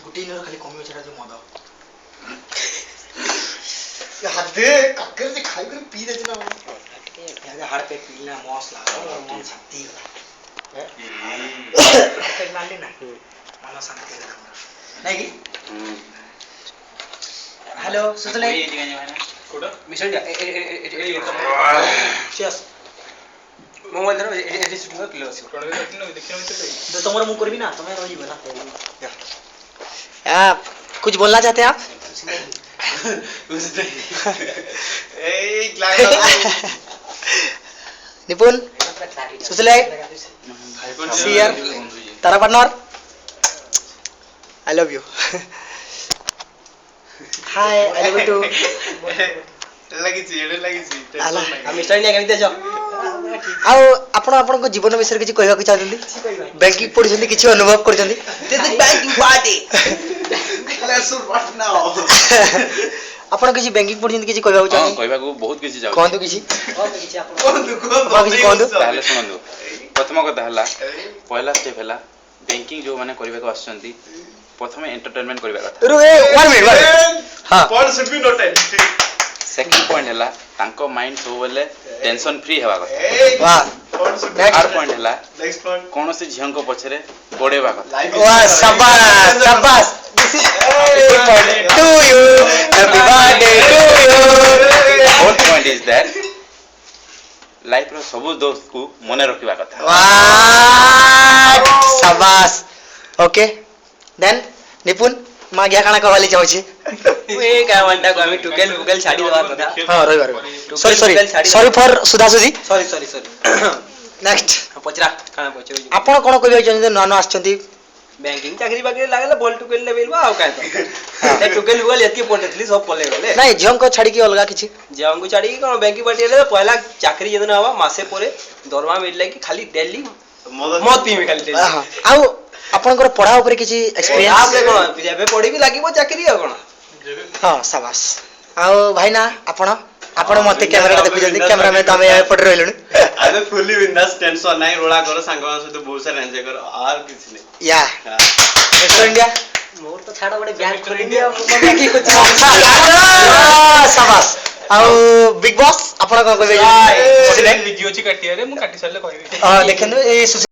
protein खाली कमी छेड़ा जो मद हादे काकर से खाई कर पी देना यार हाड़ पे पीना मौस लगा मन शांति है पेट मान लेना मन शांति है नहीं की हेलो सुतले कोडा मिशन जा चेस मोबाइल धरो एडी सुटिंग क्लियर अछि कोन देखिनो तो तुमरा मुंह करबी ना तुम्हें रही बना आप कुछ बोलना चाहते हैं आप ए निपुण सुसले सियर तारा partner I love you hi I love you too हम स्टाइल नहीं करते जाओ आओ आपण आपण को जीवन विषय किछि कहबा चाहते बैंकिंग पढिसंती किछि अनुभव करछंती banking party let's what now आपण किछि बैंकिंग पढिसंती किछि कहबा चाहते कहबा को बहुत किछि जाउ कोन तो किछि कोन ताले सुनंदो प्रथम कथा हला पहला स्टेप हला बैंकिंग जो माने करबा को आछंती प्रथम एंटरटेनमेंट करबा कथा रुए 1 मिनट हां point should be noted second point हला तांको माइंड सो बोले टेंशन फ्री हेबा कथा वाह थर्ड पॉइंट हला नेक्स्ट पॉइंट कोन से झियन को पछरे गोडेबा कथा वाह शाबाश शाबाश this is to you happy birthday to you fourth point is that life रो सब दोस्त को मने रखिबा कथा वाह शाबाश ओके देन निपुण मागिया काना कहवाली चाहूची ए का वंटा को हमें टुकेल बुकेल छाडी देबार कथा हां रविवार सॉरी फॉर सुधासुजी सॉरी नेक्स्ट पचरा काना पचरो आपण कोन कहबा चाहते नानो आछंती बैंकिंग चाकरी बाकरी लागले बोल टुकेल लेवल बा आ काय तो ए टुकेल बुकेल एतकी पढेतली सब पले गले नहीं झम को छाड़ी की अलगा किछि जेवंगु छाडी कोन बैंकिंग पार्टी ले पहला चाकरी जदन हवा मासे परे दरमा मिलले कि खाली डेली मत पीमे खाली डेली आउ आपनकर पढ़ा ऊपर किछि एक्सपीरियंस आप कोन जेबे पढी भी लागिबो चाकरी आ कोन हां शाबाश आउ भाई ना आपण मते कैमरा देखु जल्दी कैमरा में तमे पड़ रहलनु अरे फुली बिंदास टेंशन नहीं रोला करो संगवान से तो बहुत सारे एंजॉय करो और कुछ नहीं या मिस्टर इंडिया मोर तो छाड़ा बड़े बैंक कर इंडिया की कुछ शाबाश आउ बिग बॉस आपण को कहबे वीडियो ची काटी रे मु काटी साले कहबी देखनु ए